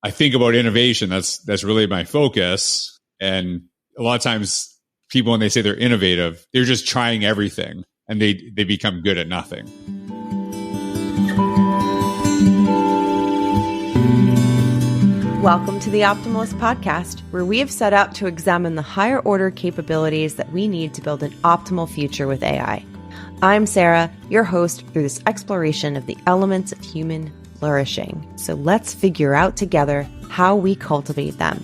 I think about innovation, that's really my focus. And a lot of times people, when they say they're innovative, they're just trying everything and they become good at nothing. Welcome to the Optimalist podcast, where we have set out to examine the higher order capabilities that we need to build an optimal future with AI. I'm Sara, your host through this exploration of the elements of human flourishing. So let's figure out together how we cultivate them.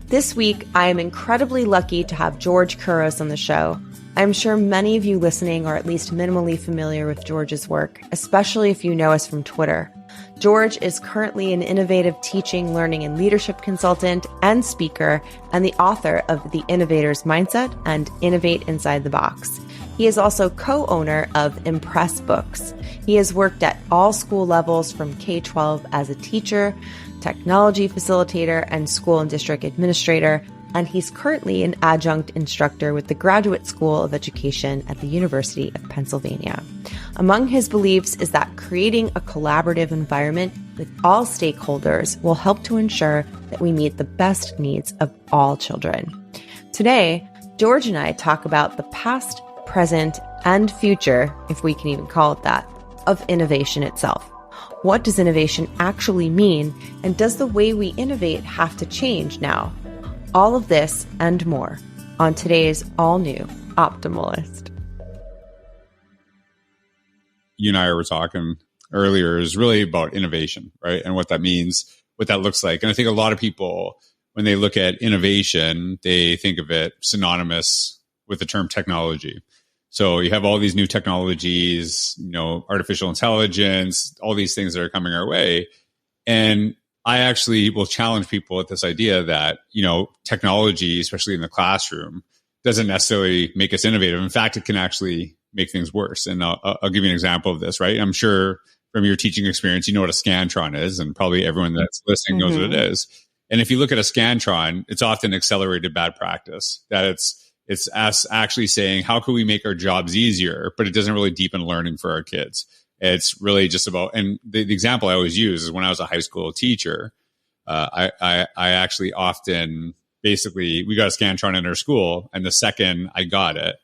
This week, I am incredibly lucky to have George Couros on the show. I'm sure many of you listening are at least minimally familiar with George's work, especially if you know us from Twitter. George is currently an innovative teaching, learning, and leadership consultant and speaker, and the author of The Innovator's Mindset and Innovate Inside the Box. He is also co-owner of Impress Books. He has worked at all school levels from K-12 as a teacher, technology facilitator, and school and district administrator, and he's currently an adjunct instructor with the Graduate School of Education at the University of Pennsylvania. Among his beliefs is that creating a collaborative environment with all stakeholders will help to ensure that we meet the best needs of all children. Today, George and I talk about the past, present, and future, if we can even call it that, of innovation itself. What does innovation actually mean, and does the way we innovate have to change now? All of this and more on today's all-new Optimalist. You and I were talking earlier is really about innovation, right? And what that means, what that looks like. And I think a lot of people, when they look at innovation, they think of it synonymous with the term technology. So you have all these new technologies, artificial intelligence, all these things that are coming our way. And I actually will challenge people with this idea that, technology, especially in the classroom, doesn't necessarily make us innovative. In fact, it can actually make things worse. And I'll give you an example of this, right? I'm sure from your teaching experience, you know what a Scantron is, and probably everyone that's listening knows what it is. And if you look at a Scantron, it's often accelerated bad practice, that it's us actually saying, how can we make our jobs easier? But it doesn't really deepen learning for our kids. It's really just about, and the example I always use is when I was a high school teacher, I actually often, basically, we got a Scantron in our school, and the second I got it,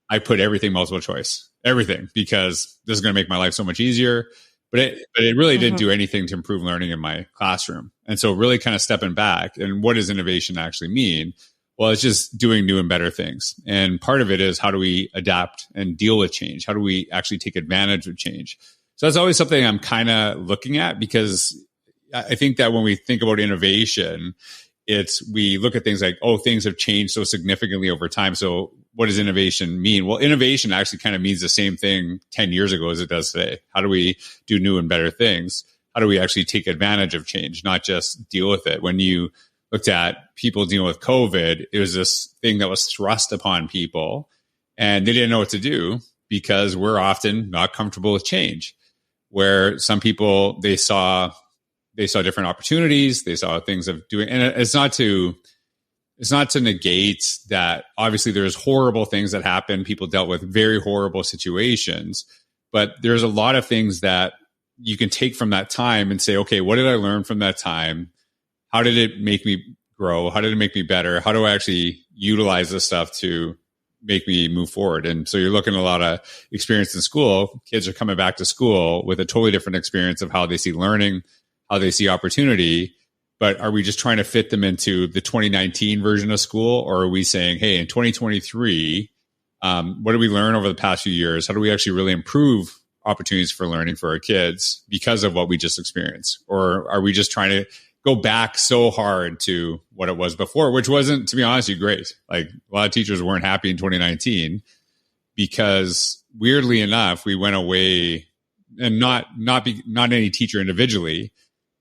I put everything multiple choice, everything, because this is going to make my life so much easier. But it really didn't do anything to improve learning in my classroom. And so really kind of stepping back, and what does innovation actually mean? Well, it's just doing new and better things. And part of it is, how do we adapt and deal with change? How do we actually take advantage of change? So that's always something I'm kind of looking at, because I think that when we think about innovation, we look at things like, things have changed so significantly over time. So what does innovation mean? Well, innovation actually kind of means the same thing 10 years ago as it does today. How do we do new and better things? How do we actually take advantage of change, not just deal with it? When you looked at people dealing with COVID, it was this thing that was thrust upon people, and they didn't know what to do, because we're often not comfortable with change. Where some people, they saw different opportunities, they saw things of doing, and it's not to negate that obviously there's horrible things that happen. People dealt with very horrible situations, but there's a lot of things that you can take from that time and say, okay, what did I learn from that time? How did it make me grow? How did it make me better? How do I actually utilize this stuff to make me move forward? And so you're looking at a lot of experience in school. Kids are coming back to school with a totally different experience of how they see learning, how they see opportunity. But are we just trying to fit them into the 2019 version of school? Or are we saying, hey, in 2023, what did we learn over the past few years? How do we actually really improve opportunities for learning for our kids because of what we just experienced? Or are we just trying to go back so hard to what it was before, which wasn't, to be honest with you, great. Like, a lot of teachers weren't happy in 2019 because, weirdly enough, we went away, and not any teacher individually,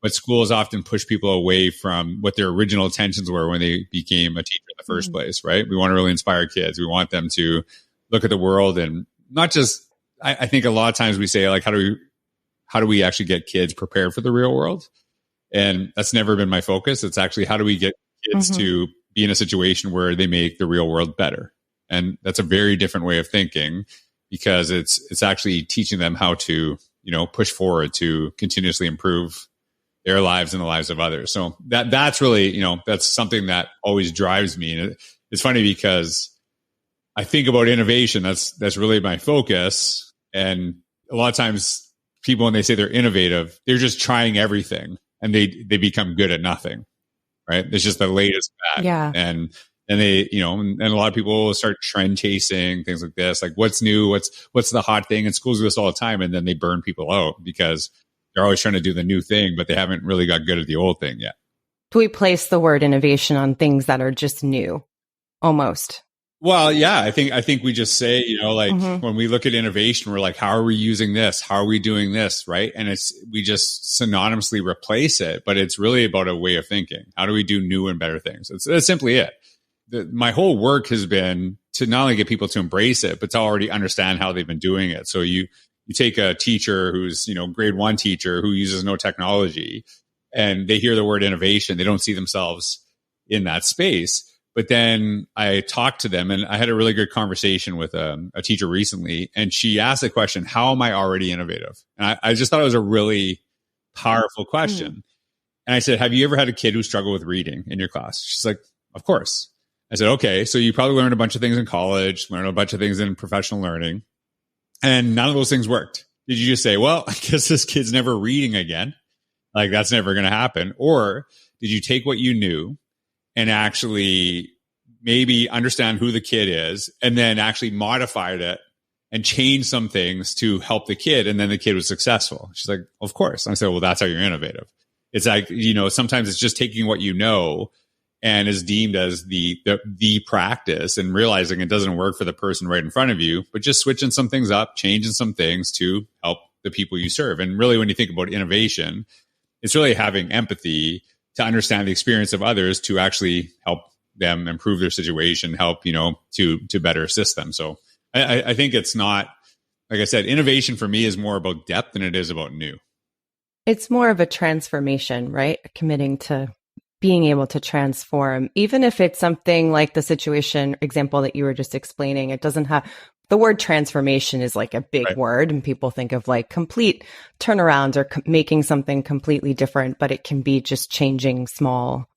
but schools often push people away from what their original intentions were when they became a teacher in the first place, right? We want to really inspire kids. We want them to look at the world, and not just, I think a lot of times we say, like, how do we actually get kids prepared for the real world? And that's never been my focus. It's actually, how do we get kids to be in a situation where they make the real world better? And that's a very different way of thinking, because it's actually teaching them how to, push forward to continuously improve their lives and the lives of others. So that's really, that's something that always drives me. And it's funny because I think about innovation. That's really my focus. And a lot of times people, when they say they're innovative, they're just trying everything and they become good at nothing, right? It's just the latest fad. Yeah. And they, and a lot of people start trend chasing things like this, like what's new, what's the hot thing, and schools do this all the time. And then they burn people out because they're always trying to do the new thing, but they haven't really got good at the old thing yet. Do we place the word innovation on things that are just new almost? Well, yeah, I think we just say, when we look at innovation, we're like, how are we using this? How are we doing this? Right. And we just synonymously replace it, but it's really about a way of thinking. How do we do new and better things? That's simply it. My whole work has been to not only get people to embrace it, but to already understand how they've been doing it. So you take a teacher who's, grade 1 teacher who uses no technology, and they hear the word innovation. They don't see themselves in that space. But then I talked to them, and I had a really good conversation with a teacher recently, and she asked the question, how am I already innovative? And I just thought it was a really powerful question. And I said, have you ever had a kid who struggled with reading in your class? She's like, of course. I said, okay, so you probably learned a bunch of things in college, learned a bunch of things in professional learning, and none of those things worked. Did you just say, well, I guess this kid's never reading again? Like, that's never going to happen. Or did you take what you knew and actually maybe understand who the kid is, and then actually modified it and changed some things to help the kid, and then the kid was successful? She's like, of course. And I said, well, that's how you're innovative. It's like, sometimes it's just taking what you know and is deemed as the practice, and realizing it doesn't work for the person right in front of you, but just switching some things up, changing some things to help the people you serve. And really, when you think about innovation, it's really having empathy to understand the experience of others, to actually help them improve their situation, help, to better assist them. So I think it's not, like I said, innovation for me is more about depth than it is about new. It's more of a transformation, right? Committing to being able to transform, even if it's something like the situation example that you were just explaining. It doesn't have, the word transformation is like a big word, and people think of like complete turnarounds or making something completely different, but it can be just changing small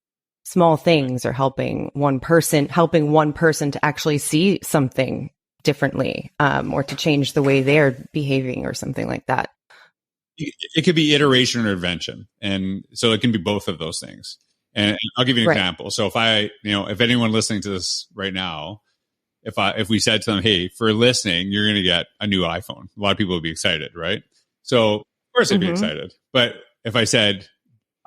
things, or helping one person to actually see something differently, or to change the way they're behaving or something like that. It could be iteration or invention. And so it can be both of those things. And I'll give you an example. So if anyone listening to this right now, if we said to them, hey, for listening, you're going to get a new iPhone, a lot of people would be excited, right? So of course they'd be excited. But if I said,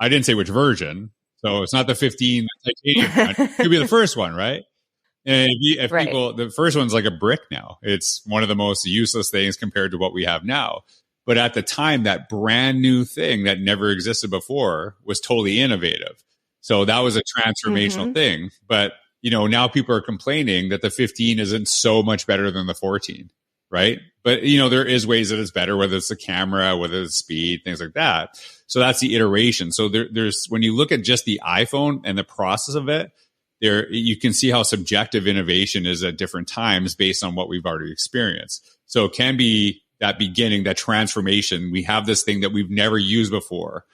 I didn't say which version, so it's not the 15 titanium one, it could be the first one, right? And if people, the first one's like a brick now. It's one of the most useless things compared to what we have now. But at the time, that brand new thing that never existed before was totally innovative. So that was a transformational thing. But, now people are complaining that the 15 isn't so much better than the 14, right? But, there is ways that it's better, whether it's the camera, whether it's speed, things like that. So that's the iteration. So there's, when you look at just the iPhone and the process of it, you can see how subjective innovation is at different times based on what we've already experienced. So it can be that beginning, that transformation. We have this thing that we've never used before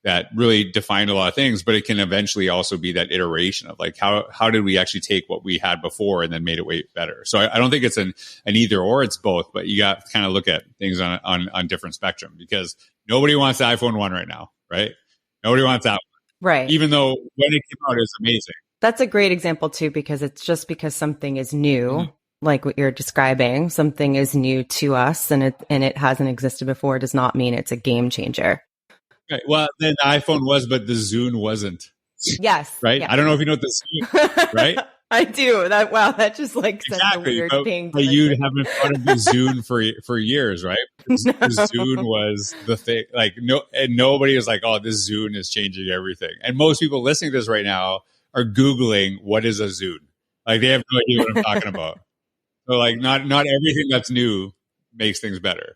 that really defined a lot of things, but it can eventually also be that iteration of like, how did we actually take what we had before and then made it way better? So I don't think it's an either or, it's both, but you got to kind of look at things on different spectrum, because nobody wants the iPhone 1 right now, right? Nobody wants that one. Right. Even though when it came out, it's amazing. That's a great example too, because it's just because something is new, like what you're describing, something is new to us and it hasn't existed before, does not mean it's a game changer. Right. Well, then the iPhone was, but the Zune wasn't. Yes. Right. Yeah. I don't know if you know what the Zune, right? I do. That just like sends a weird ping. But you haven't thought of the Zune for years, right? The Zune was the thing. Like and nobody was like, "Oh, this Zune is changing everything." And most people listening to this right now are Googling what is a Zune. Like they have no idea what I'm talking about. So like, not everything that's new makes things better.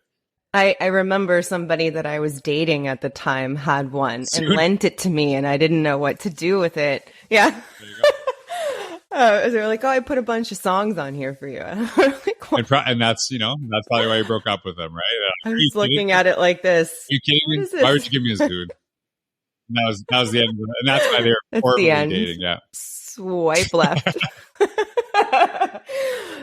I remember somebody that I was dating at the time had one and lent it to me, and I didn't know what to do with it. Yeah. There you go. They were like, "Oh, I put a bunch of songs on here for you." And that's that's probably why you broke up with them, right? I was looking at it like this. Are you kidding me? Why would you give me a Zune? That was the end of it. And that's why they were That's horribly the end. dating. Yeah. Swipe left.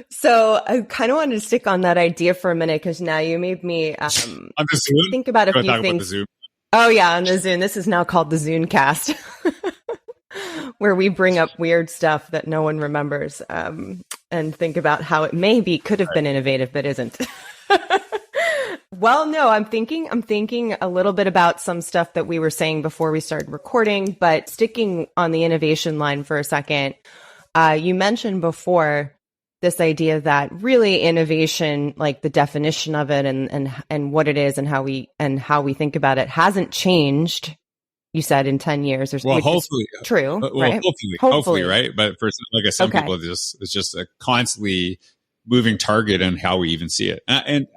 So I kind of wanted to stick on that idea for a minute because now you made me On the Zoom? think about a few Talk about the things. Zoom. Oh yeah, on the Zoom. This is now called the Zoomcast, where we bring up weird stuff that no one remembers, and think about how it could have been innovative, but isn't. Well, no, I'm thinking a little bit about some stuff that we were saying before we started recording, but sticking on the innovation line for a second, you mentioned before this idea that really innovation, like the definition of it and what it is and how we think about it hasn't changed. You said in 10 years, well, hopefully true, right? Hopefully, right? But for like some people, it's just a constantly moving target on how we even see it. And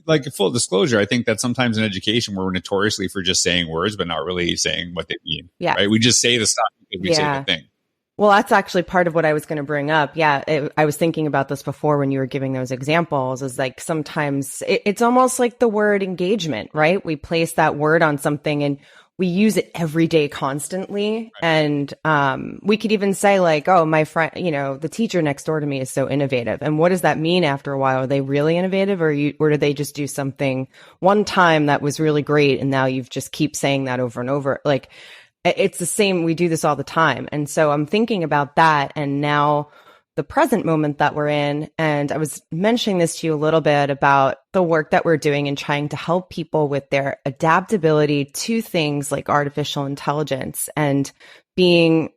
like full disclosure, I think that sometimes in education we're notoriously for just saying words, but not really saying what they mean. Yeah, right. We just say the stuff because we say the thing. Well, that's actually part of what I was going to bring up. Yeah, I was thinking about this before when you were giving those examples. Is like sometimes it's almost like the word engagement, right? We place that word on something and we use it every day constantly. Right. And we could even say like, oh, my friend, the teacher next door to me is so innovative. And what does that mean after a while? Are they really innovative or did they just do something one time that was really great and now you've just keep saying that over and over? Like it's the same. We do this all the time. And so I'm thinking about that and now the present moment that we're in. And I was mentioning this to you a little bit about the work that we're doing and trying to help people with their adaptability to things like artificial intelligence and being,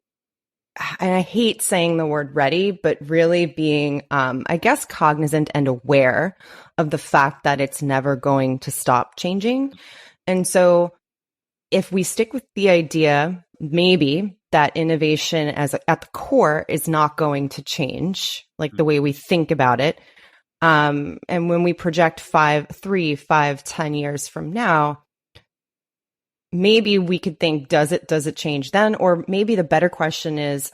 and I hate saying the word ready, but really being, I guess, cognizant and aware of the fact that it's never going to stop changing. And so if we stick with the idea, maybe that innovation at the core is not going to change, like the way we think about it. And when we project 5, 10 years from now, maybe we could think, does it change then? Or maybe the better question is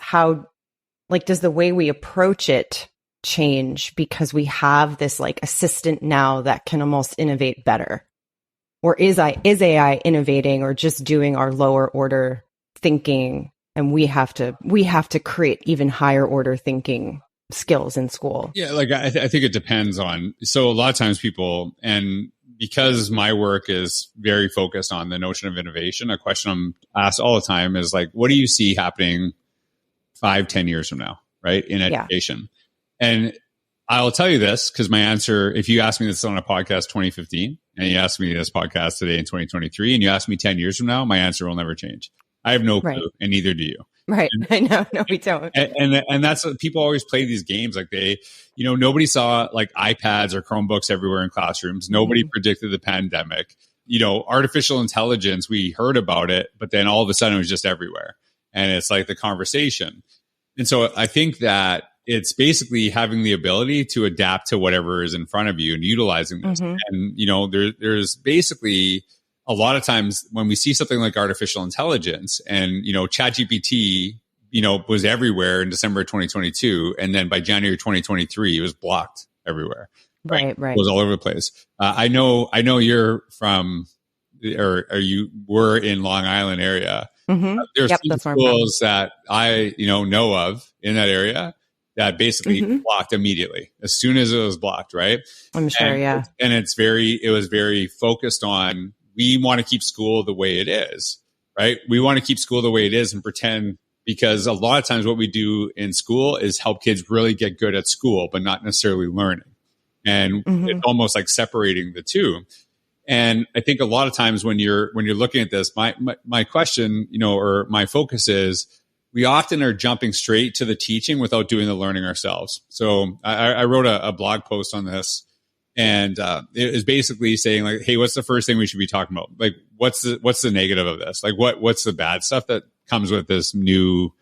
does the way we approach it change because we have this like assistant now that can almost innovate better? Or is AI innovating or just doing our lower order thinking? And we have to create even higher order thinking skills in school. Yeah, like I think it depends on. So a lot of times people, and because my work is very focused on the notion of innovation, a question I'm asked all the time is like, what do you see happening 5-10 years from now, right, in education? Yeah. And I'll tell you this because my answer, if you asked me this on a podcast 2015 and you asked me this podcast today in 2023 and you ask me 10 years from now, my answer will never change. I have no clue, and neither do you. Right. I know. No, we don't. And that's what people always play these games. Like nobody saw like iPads or Chromebooks everywhere in classrooms. Nobody predicted the pandemic. Artificial intelligence, we heard about it, but then all of a sudden it was just everywhere. And it's like the conversation. And so I think that it's basically having the ability to adapt to whatever is in front of you and utilizing this. And, there's basically a lot of times when we see something like artificial intelligence and, ChatGPT, was everywhere in December 2022. And then by January 2023, it was blocked everywhere. Right. It was all over the place. I know you're from, or you were in Long Island area. There's some schools that I, know of in that area that basically blocked immediately as soon as it was blocked. Right. I'm sure. And it was very focused on, we want to keep school the way it is, right? We want to keep school the way it is and pretend, because a lot of times what we do in school is help kids really get good at school, but not necessarily learning. And it's almost like separating the two. And I think a lot of times when you're looking at this, my question, or my focus is, we often are jumping straight to the teaching without doing the learning ourselves. So I wrote a blog post on this. And it is basically saying like, hey, what's the first thing we should be talking about? Like, what's the negative of this? Like, what's the bad stuff that comes with this new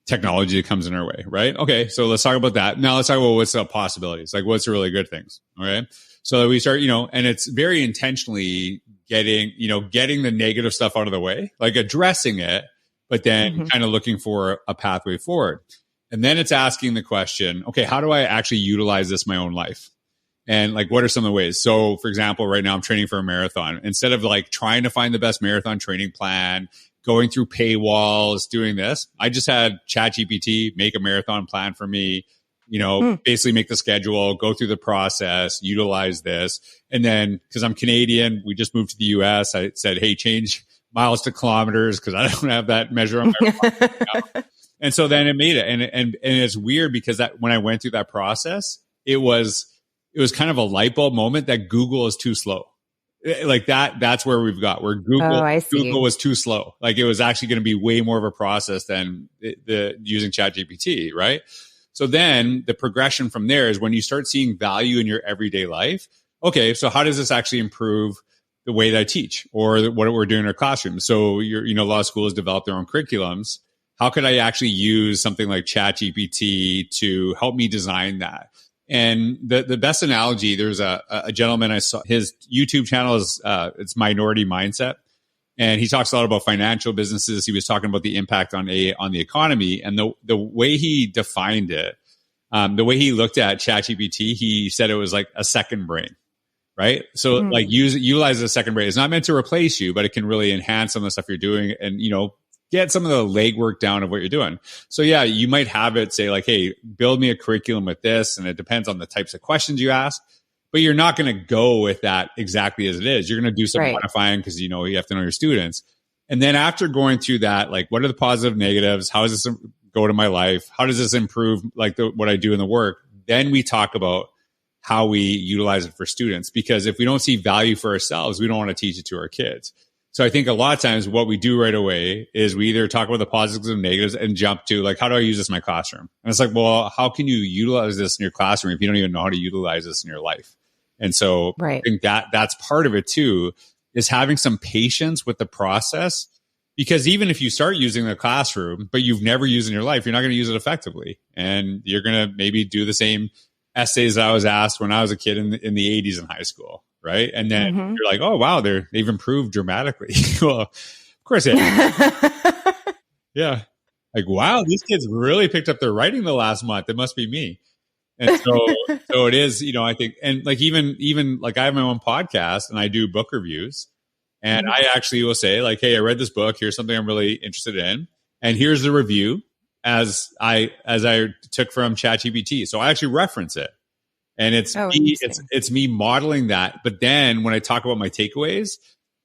technology that comes in our way, right? Okay, so let's talk about that. Now let's talk about what's the possibilities. Like, what's the really good things? Okay, so we start, and it's very intentionally getting the negative stuff out of the way, like addressing it, but then kind of looking for a pathway forward. And then it's asking the question, okay, how do I actually utilize this in my own life? And like, what are some of the ways? So for example, right now I'm training for a marathon. Instead of like trying to find the best marathon training plan, going through paywalls, doing this. I just had ChatGPT make a marathon plan for me, basically make the schedule, go through the process, utilize this. And then, because I'm Canadian, we just moved to the US. I said, hey, change miles to kilometers because I don't have that measure on my phone right now. And so then it made it. And it's weird because that when I went through that process, it was kind of a light bulb moment that Google is too slow. Like that's where we've got where Google was too slow. Like it was actually going to be way more of a process than the using ChatGPT, right? So then the progression from there is when you start seeing value in your everyday life. Okay, so how does this actually improve the way that I teach or what we're doing in our classroom? So a lot of schools develop their own curriculums. How could I actually use something like ChatGPT to help me design that? And the best analogy, there's a gentleman I saw, his YouTube channel is it's Minority Mindset. And he talks a lot about financial businesses. He was talking about the impact on the economy, and the way he defined it, the way he looked at ChatGPT, he said it was like a second brain, right? So like utilize a second brain. It's not meant to replace you, but it can really enhance some of the stuff you're doing, and get some of the legwork down of what you're doing. So yeah, you might have it say like, hey, build me a curriculum with this, and it depends on the types of questions you ask. But you're not going to go with that exactly as it is. You're going to do some modifying because you have to know your students. And then after going through that, like what are the positive negatives? How does this go to my life? How does this improve like what I do in the work? Then we talk about how we utilize it for students. Because if we don't see value for ourselves, we don't want to teach it to our kids. So I think a lot of times what we do right away is we either talk about the positives and negatives and jump to like, how do I use this in my classroom? And it's like, well, how can you utilize this in your classroom if you don't even know how to utilize this in your life? And so I think that's part of it too, is having some patience with the process, because even if you start using the classroom, but you've never used it in your life, you're not going to use it effectively. And you're going to maybe do the same essays that I was asked when I was a kid in the 80s in high school. Right. And then you're like, oh, wow, they've improved dramatically. Well, of course. Yeah. Yeah. Like, wow, these kids really picked up their writing the last month. It must be me. And so it is, I think, and like, even like I have my own podcast and I do book reviews, and I actually will say like, hey, I read this book. Here's something I'm really interested in. And here's the review as I took from ChatGPT. So I actually reference it. And it's me modeling that. But then when I talk about my takeaways,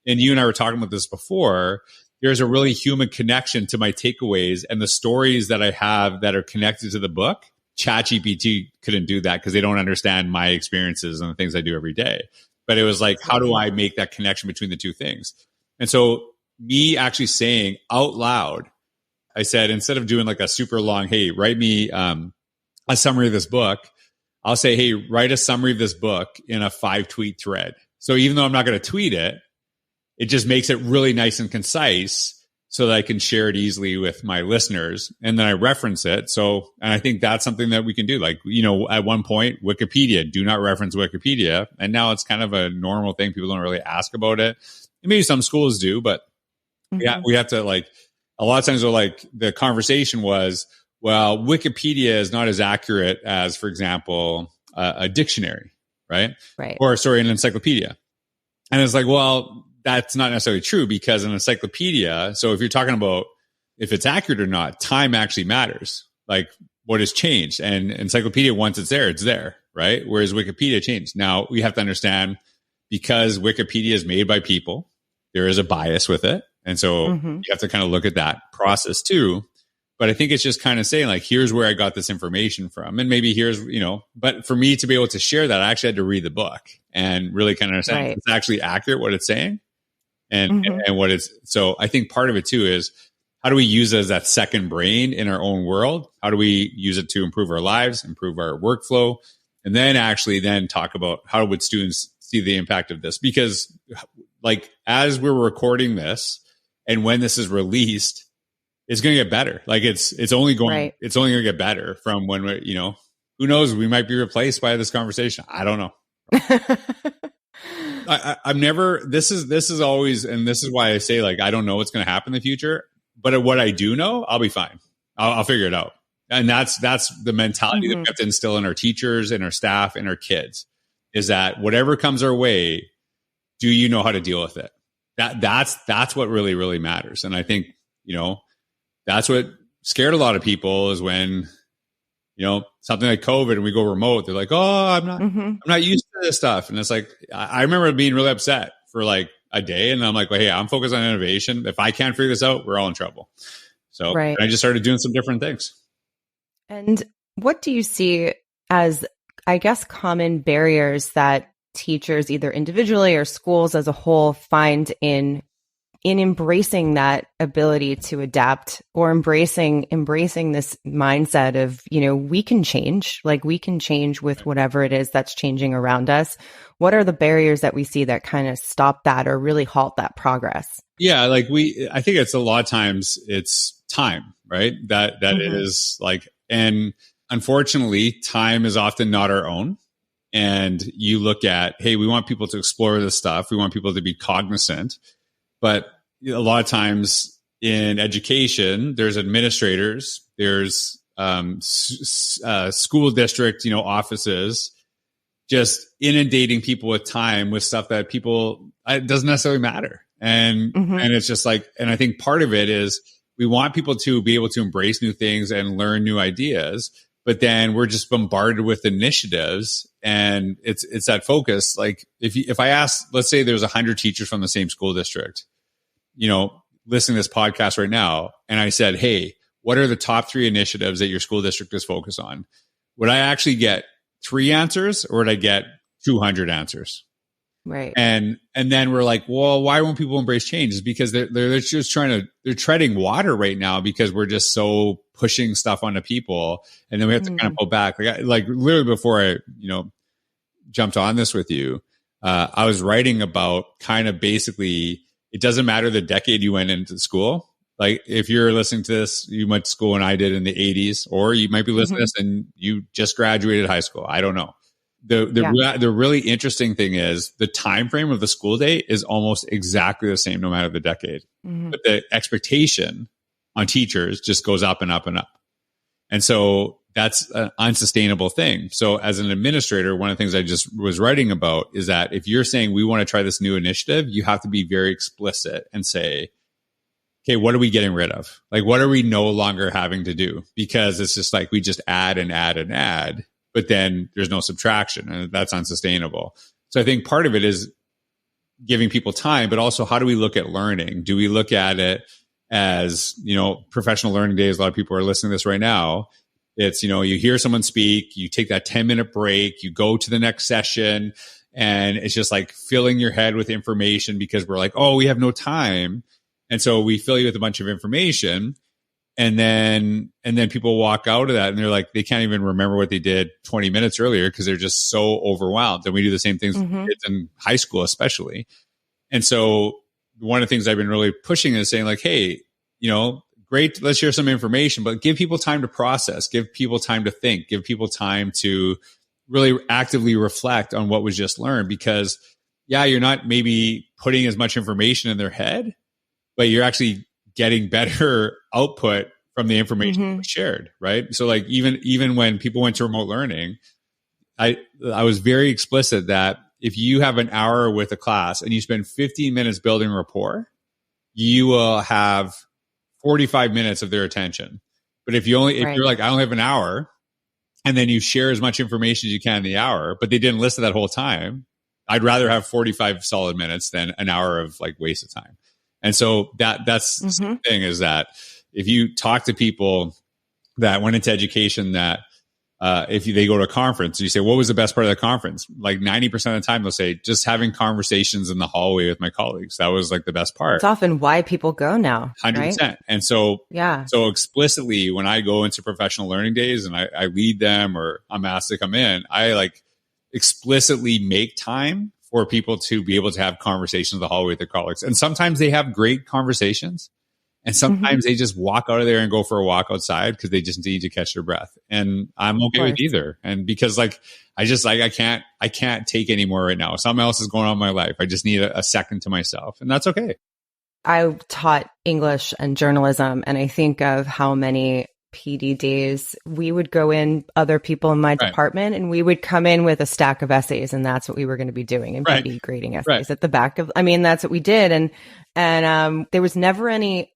and you and I were talking about this before, there's a really human connection to my takeaways and the stories that I have that are connected to the book. ChatGPT couldn't do that because they don't understand my experiences and the things I do every day. But it was like, how do I make that connection between the two things? And so me actually saying out loud, I said, instead of doing like a super long, hey, write me a summary of this book, I'll say, hey, write a summary of this book in a 5-tweet thread. So even though I'm not going to tweet it, it just makes it really nice and concise so that I can share it easily with my listeners. And then I reference it. And I think that's something that we can do. Like, at one point, Wikipedia, do not reference Wikipedia. And now it's kind of a normal thing. People don't really ask about it. And maybe some schools do, but we have to like, a lot of times the conversation was, well, Wikipedia is not as accurate as, for example, a dictionary, right? Right. Or an encyclopedia. And it's like, well, that's not necessarily true, because an encyclopedia, so if you're talking about if it's accurate or not, time actually matters. Like what has changed. And encyclopedia, once it's there, right? Whereas Wikipedia changed. Now we have to understand, because Wikipedia is made by people, there is a bias with it. And so you have to kind of look at that process too. But I think it's just kind of saying like, here's where I got this information from. And maybe here's, but for me to be able to share that, I actually had to read the book and really kind of understand if it's actually accurate what it's saying and what it's. So I think part of it too is, how do we use it as that second brain in our own world? How do we use it to improve our lives, improve our workflow? And then actually talk about how would students see the impact of this? Because like, as we're recording this and when this is released, it's going to get better. Like it's only going to get better from when we, who knows, we might be replaced by this conversation. I don't know. I'm never, this is always, and this is why I say like, I don't know what's going to happen in the future, but what I do know, I'll be fine. I'll figure it out. And that's the mentality that we have to instill in our teachers and our staff and our kids, is that whatever comes our way, do you know how to deal with it? That's what really, really matters. And I think That's what scared a lot of people is when, something like COVID and we go remote, they're like, oh, I'm not used to this stuff. And it's like, I remember being really upset for like a day. And I'm like, well, hey, I'm focused on innovation. If I can't figure this out, we're all in trouble. So I just started doing some different things. And what do you see as, I guess, common barriers that teachers, either individually or schools as a whole, find in embracing that ability to adapt, or embracing this mindset of, we can change, like we can change with whatever it is that's changing around us? What are the barriers that we see that kind of stop that or really halt that progress? Yeah, I think it's a lot of times it's time, right? That it is like, and unfortunately, time is often not our own. And you look at, hey, we want people to explore this stuff. We want people to be cognizant. But a lot of times in education, there's administrators, there's school district, offices, just inundating people with time with stuff that it doesn't necessarily matter. And it's just like, and I think part of it is we want people to be able to embrace new things and learn new ideas, but then we're just bombarded with initiatives, and it's that focus. Like if I ask, let's say there's 100 teachers from the same school district, listening to this podcast right now, and I said, hey, what are the top 3 initiatives that your school district is focused on? Would I actually get 3 answers, or would I get 200 answers? Right. And then we're like, well, why won't people embrace change? It's because they're just they're treading water right now because we're just so pushing stuff onto people, and then we have to kind of pull back. Like literally before I, jumped on this with you, I was writing about kind of basically, it doesn't matter the decade you went into school. Like if you're listening to this, you went to school when I did in the 80s, or you might be listening to this and you just graduated high school. I don't know. The really interesting thing is the time frame of the school day is almost exactly the same no matter the decade. But the expectation on teachers just goes up and up and up. And so that's an unsustainable thing. So as an administrator, one of the things I just was writing about is that if you're saying we want to try this new initiative, you have to be very explicit and say, okay, what are we getting rid of? Like, what are we no longer having to do? Because it's just like we just add and add and add, but then there's no subtraction, and that's unsustainable. So I think part of it is giving people time, but also how do we look at learning? Do we look at it as, professional learning days? A lot of people are listening to this right now. It's, you hear someone speak, you take that 10-minute break, you go to the next session, and it's just like filling your head with information because we're like, oh, we have no time. And so we fill you with a bunch of information, and then people walk out of that and they're like, they can't even remember what they did 20 minutes earlier because they're just so overwhelmed. And we do the same things with kids in high school, especially. And so one of the things I've been really pushing is saying like, hey, great, let's share some information, but give people time to process, give people time to think, give people time to really actively reflect on what was just learned. Because you're not maybe putting as much information in their head, but you're actually getting better output from the information that was shared, right? So like even when people went to remote learning, I was very explicit that if you have an hour with a class and you spend 15 minutes building rapport, you will have 45 minutes of their attention. But if you're like, I only have an hour, and then you share as much information as you can in the hour, but they didn't listen that whole time, I'd rather have 45 solid minutes than an hour of like waste of time. And so that's the thing is that if you talk to people that went into education, that if they go to a conference, you say, what was the best part of the conference? Like 90% of the time, they'll say, just having conversations in the hallway with my colleagues. That was like the best part. It's often why people go now. 100%. Right? And so, so explicitly, when I go into professional learning days and I lead them or I'm asked to come in, I like explicitly make time for people to be able to have conversations in the hallway with their colleagues. And sometimes they have great conversations. And sometimes they just walk out of there and go for a walk outside because they just need to catch their breath. And I'm okay with either. And because like, I can't take any more right now. Something else is going on in my life. I just need a second to myself, and that's okay. I taught English and journalism, and I think of how many PD days we would go in, other people in my department, and we would come in with a stack of essays, and that's what we were going to be doing in PD, grading essays at the back of, that's what we did. And there was never any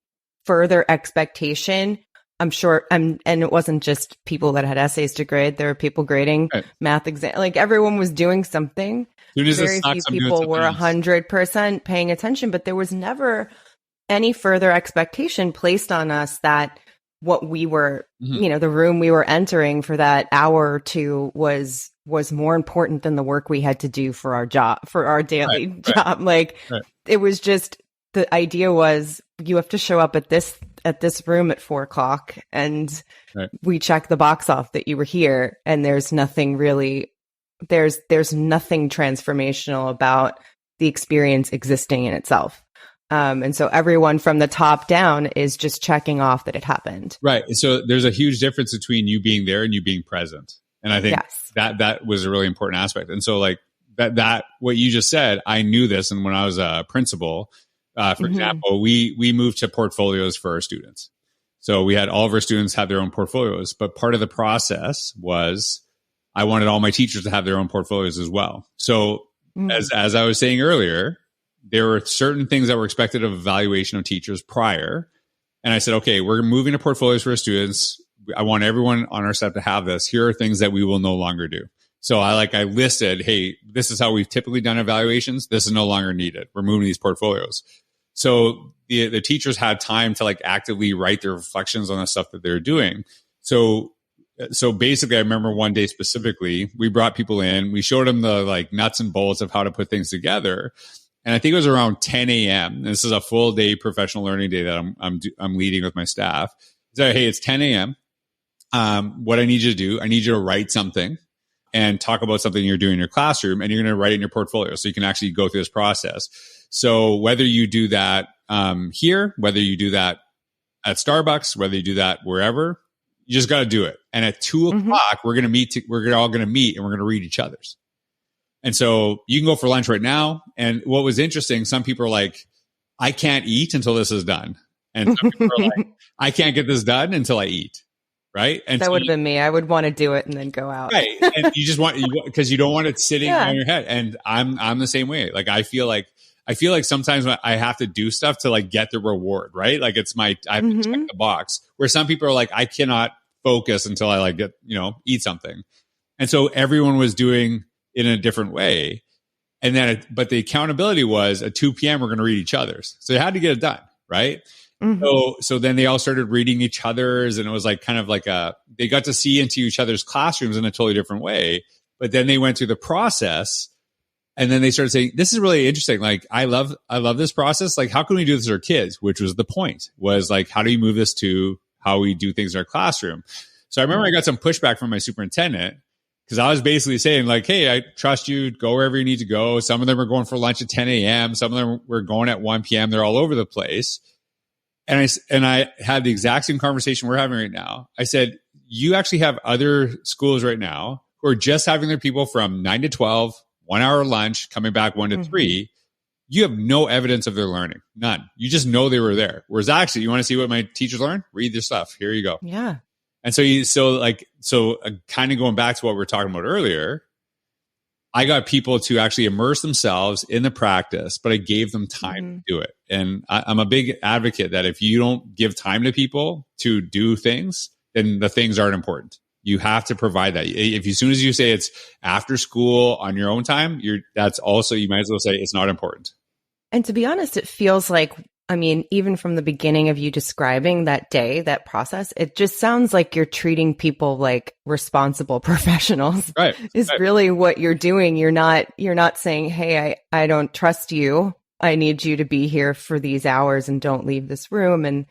further expectation. I'm sure, and it wasn't just people that had essays to grade. There were people grading math exam. Like everyone was doing something. Very few people were 100% paying attention, but there was never any further expectation placed on us that what we were, the room we were entering for that hour or two was more important than the work we had to do for our job, for our daily job. It was just, the idea was you have to show up at this room at 4:00 and we check the box off that you were here. And there's nothing really, there's nothing transformational about the experience existing in itself. And so everyone from the top down is just checking off that it happened. Right. So there's a huge difference between you being there and you being present. And I think that was a really important aspect. And so like that what you just said, I knew this. And when I was a principal, for example, we moved to portfolios for our students. So we had all of our students have their own portfolios, but part of the process was I wanted all my teachers to have their own portfolios as well. So as I was saying earlier, there were certain things that were expected of evaluation of teachers prior. And I said, okay, we're moving to portfolios for our students. I want everyone on our staff to have this. Here are things that we will no longer do. So I listed, hey, this is how we've typically done evaluations. This is no longer needed. We're moving these portfolios. So the teachers had time to like actively write their reflections on the stuff that they're doing. So basically I remember one day specifically, we brought people in, we showed them the like nuts and bolts of how to put things together. And I think it was around 10 a.m. This is a full day professional learning day that I'm leading with my staff. So, hey, it's 10 a.m. What I need you to do, I need you to write something and talk about something you're doing in your classroom, and you're going to write it in your portfolio so you can actually go through this process. So whether you do that here, whether you do that at Starbucks, whether you do that wherever, you just got to do it. And at 2:00, we're all going to meet and we're going to read each other's. And so you can go for lunch right now. And what was interesting, some people are like, I can't eat until this is done. And some people are like, I can't get this done until I eat. Right. And that would have been me. I would want to do it and then go out. Right. And you just want, because you don't want it sitting on your head. And I'm the same way. Like, I feel like sometimes when I have to do stuff to like get the reward, right? Like I have to check the box, where some people are like, I cannot focus until I like get, eat something. And so everyone was doing in a different way. And then, but the accountability was at 2 p.m. we're going to read each other's. So they had to get it done. Right. So then they all started reading each other's, and it was like kind of like they got to see into each other's classrooms in a totally different way. But then they went through the process, and then they started saying, this is really interesting. Like, I love this process. Like, how can we do this with our kids? Which was the point, was like, how do you move this to how we do things in our classroom? So I remember I got some pushback from my superintendent, because I was basically saying like, hey, I trust you, go wherever you need to go. Some of them are going for lunch at 10 a.m. Some of them were going at 1 p.m. They're all over the place. And I had the exact same conversation we're having right now. I said, you actually have other schools right now who are just having their people from 9 to 12, 1 hour lunch, coming back 1 to 3. You have no evidence of their learning. None. You just know they were there. Whereas actually, you want to see what my teachers learn? Read their stuff. Here you go. Yeah. And so kind of going back to what we were talking about earlier, I got people to actually immerse themselves in the practice, but I gave them time to do it. And I'm a big advocate that if you don't give time to people to do things, then the things aren't important. You have to provide that. If as soon as you say it's after school on your own time, you might as well say it's not important. And to be honest, it feels like, I mean, even from the beginning of you describing that day, that process, it just sounds like you're treating people like responsible professionals. Right. Is really what you're doing. You're not saying, hey, I don't trust you. I need you to be here for these hours and don't leave this room. And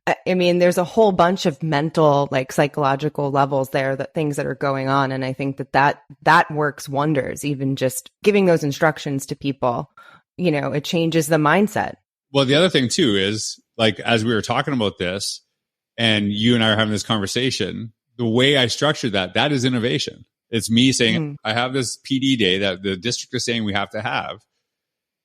I mean, there's a whole bunch of mental, like psychological levels there, that things that are going on. And I think that works wonders, even just giving those instructions to people, it changes the mindset. Well, the other thing too is, like, as we were talking about this and you and I are having this conversation, the way I structured that is innovation. It's me saying, I have this PD day that the district is saying we have to have.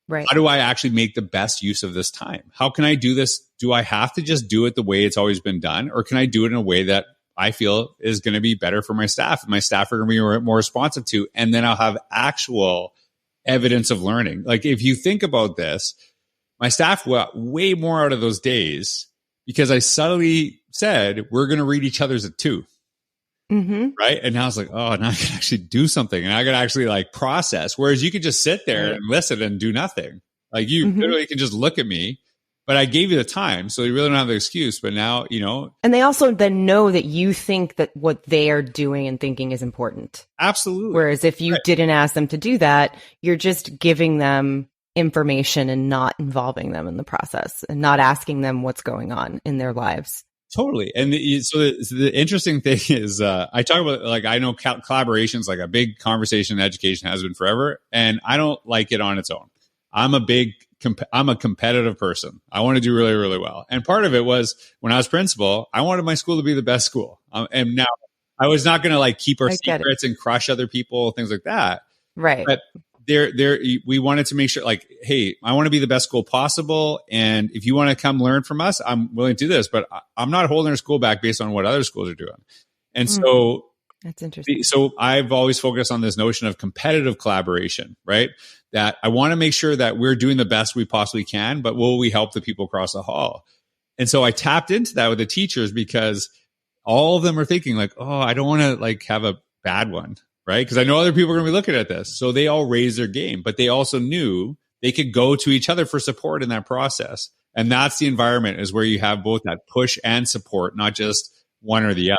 Right. How do I actually make the best use of this time? How can I do this? Do I have to just do it the way it's always been done? Or can I do it in a way that I feel is going to be better for my staff? My staff are going to be more responsive to, and then I'll have actual evidence of learning. Like, if you think about this, my staff got way more out of those days because I subtly said, we're going to read each other's at 2. Right. And now I was like, oh, now I can actually do something and I can actually like process. Whereas you could just sit there and listen and do nothing. Like you literally can just look at me, but I gave you the time. So you really don't have the excuse. But now, And they also then know that you think that what they are doing and thinking is important. Absolutely. Whereas if you didn't ask them to do that, you're just giving them information and not involving them in the process and not asking them what's going on in their lives. Totally. And so the interesting thing is, I talk about, like, I know collaboration's like a big conversation in education, has been forever. And I don't like it on its own. I'm a competitive person. I want to do really, really well. And part of it was when I was principal, I wanted my school to be the best school. And now I was not going to like keep our secrets and crush other people, things like that. Right. But we wanted to make sure, like, hey, I want to be the best school possible. And if you want to come learn from us, I'm willing to do this, but I'm not holding our school back based on what other schools are doing. And so that's interesting. So I've always focused on this notion of competitive collaboration, right? That I want to make sure that we're doing the best we possibly can, but will we help the people across the hall? And so I tapped into that with the teachers because all of them are thinking like, oh, I don't want to like have a bad one. Right? Because I know other people are going to be looking at this. So they all raised their game, but they also knew they could go to each other for support in that process. And that's the environment, is where you have both that push and support, not just one or the other.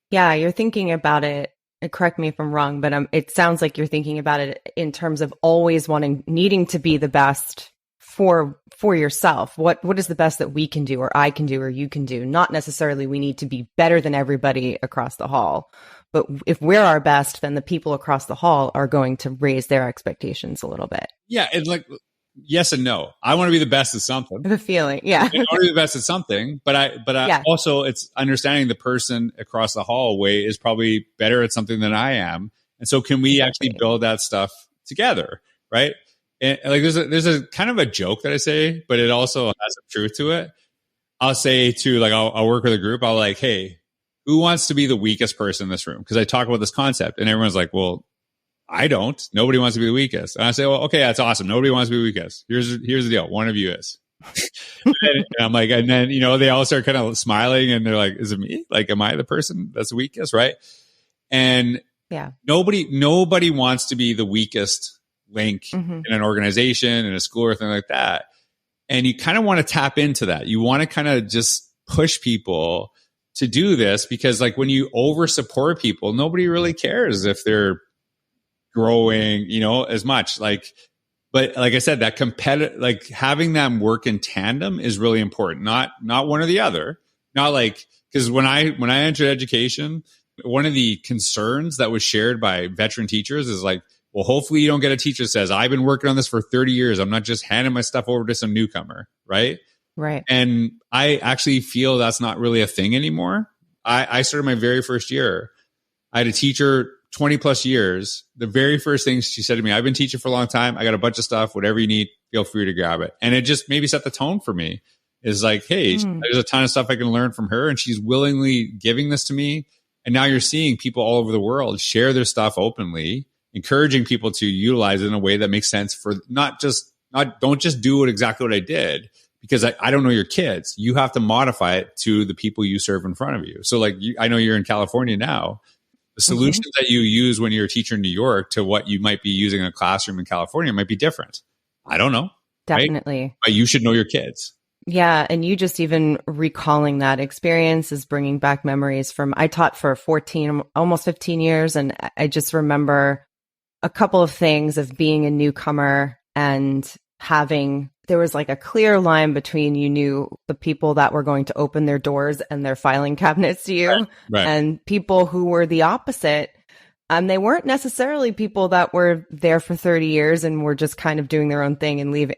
Yeah, you're thinking about it. Correct me if I'm wrong, but it sounds like you're thinking about it in terms of always needing to be the best for yourself. What is the best that we can do, or I can do, or you can do? Not necessarily we need to be better than everybody across the hall. But if we're our best, then the people across the hall are going to raise their expectations a little bit. Yeah. It's like, yes and no. I want to be the best at something. The feeling. Yeah. I want to be the best at something, but I also, it's understanding the person across the hallway is probably better at something than I am. And so can we actually build that stuff together? Right. And like, there's a kind of a joke that I say, but it also has some truth to it. I'll say to like, I'll work with a group. I'll like, hey, who wants to be the weakest person in this room? Because I talk about this concept and everyone's like, well, I don't. Nobody wants to be the weakest. And I say, well, okay, that's awesome. Nobody wants to be the weakest. Here's the deal. One of you is. And I'm like, and then, they all start kind of smiling and they're like, is it me? Like, am I the person that's the weakest? Right. And nobody wants to be the weakest link in an organization, in a school, or anything like that. And you kind of want to tap into that. You want to kind of just push people to do this, because like when you over support people, nobody really cares if they're growing, as much. Like, but like I said, that competitive, like having them work in tandem is really important. Not one or the other. Not like, because when I entered education, one of the concerns that was shared by veteran teachers is like, well, hopefully you don't get a teacher that says, I've been working on this for 30 years. I'm not just handing my stuff over to some newcomer. Right. Right. And I actually feel that's not really a thing anymore. I started my very first year. I had a teacher 20 plus years. The very first thing she said to me, I've been teaching for a long time. I got a bunch of stuff, whatever you need, feel free to grab it. And it just maybe set the tone for me. Is like, hey, there's a ton of stuff I can learn from her, and she's willingly giving this to me. And now you're seeing people all over the world share their stuff openly, encouraging people to utilize it in a way that makes sense for don't just do exactly what I did. Because I don't know your kids. You have to modify it to the people you serve in front of you. So like, I know you're in California now. The solutions that you use when you're a teacher in New York to what you might be using in a classroom in California might be different. I don't know. Definitely. Right? But you should know your kids. Yeah. And you just even recalling that experience is bringing back memories from, I taught for almost 15 years. And I just remember a couple of things of being a newcomer and there was like a clear line between, you knew the people that were going to open their doors and their filing cabinets to you, right. And people who were the opposite. They weren't necessarily people that were there for 30 years and were just kind of doing their own thing and leaving.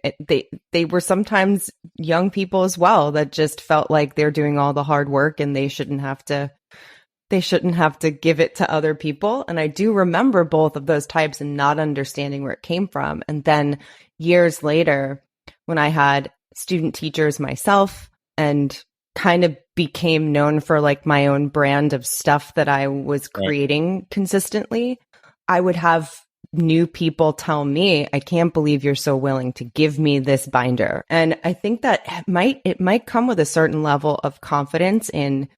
They were sometimes young people as well that just felt like they're doing all the hard work and they shouldn't have to give it to other people. And I do remember both of those types and not understanding where it came from. And then years later, when I had student teachers myself and kind of became known for like my own brand of stuff that I was creating consistently, I would have new people tell me, I can't believe you're so willing to give me this binder. And I think that it might come with a certain level of confidence in,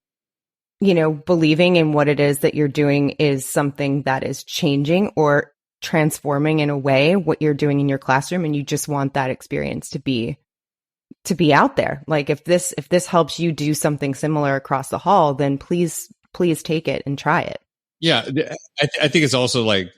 believing in what it is that you're doing is something that is changing or transforming in a way what you're doing in your classroom. And you just want that experience to be out there. Like if this helps you do something similar across the hall, then please take it and try it. Yeah. I think it's also like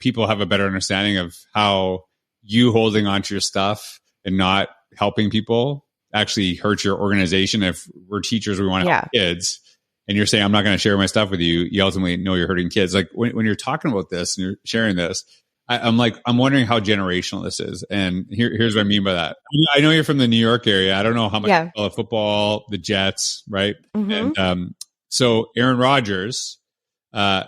people have a better understanding of how you holding onto your stuff and not helping people actually hurts your organization. If we're teachers, we want to help kids, and you're saying, I'm not going to share my stuff with you, you ultimately know you're hurting kids. Like when you're talking about this and you're sharing this, I'm wondering how generational this is. And here's what I mean by that. I know you're from the New York area. I don't know how much you follow football, the Jets, right? Mm-hmm. And so Aaron Rodgers, I'm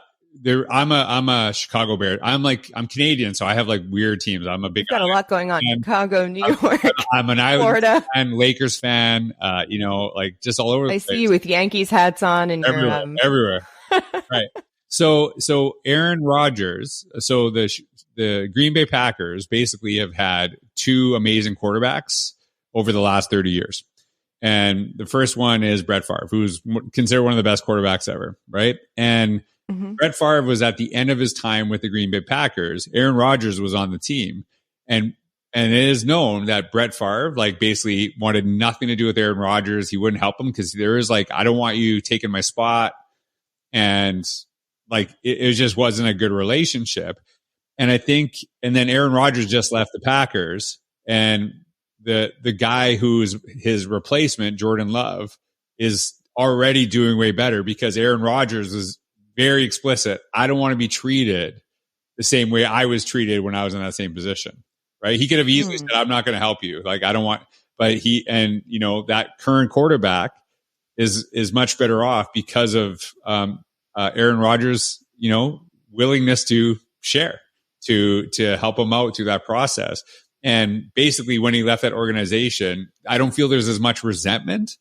a Chicago Bear. I'm Canadian, so I have like weird teams. I'm a big. You've got a lot going on. Chicago, New York. I'm an Islanders Florida fan, Lakers fan. Like just all over. I see you with Yankees hats on and everywhere. Right. So Aaron Rodgers. So the Green Bay Packers basically have had two amazing quarterbacks over the last 30 years. And the first one is Brett Favre, who's considered one of the best quarterbacks ever, right? And Brett Favre was at the end of his time with the Green Bay Packers. Aaron Rodgers was on the team. And it is known that Brett Favre basically wanted nothing to do with Aaron Rodgers. He wouldn't help him because there was I don't want you taking my spot. And it just wasn't a good relationship. And and then Aaron Rodgers just left the Packers, and the guy who's his replacement, Jordan Love, is already doing way better because Aaron Rodgers was very explicit. I don't want to be treated the same way I was treated when I was in that same position, right? He could have easily said, I'm not going to help you. I don't want, but that current quarterback is much better off because of Aaron Rodgers, willingness to share, to help him out through that process. And basically when he left that organization, I don't feel there's as much resentment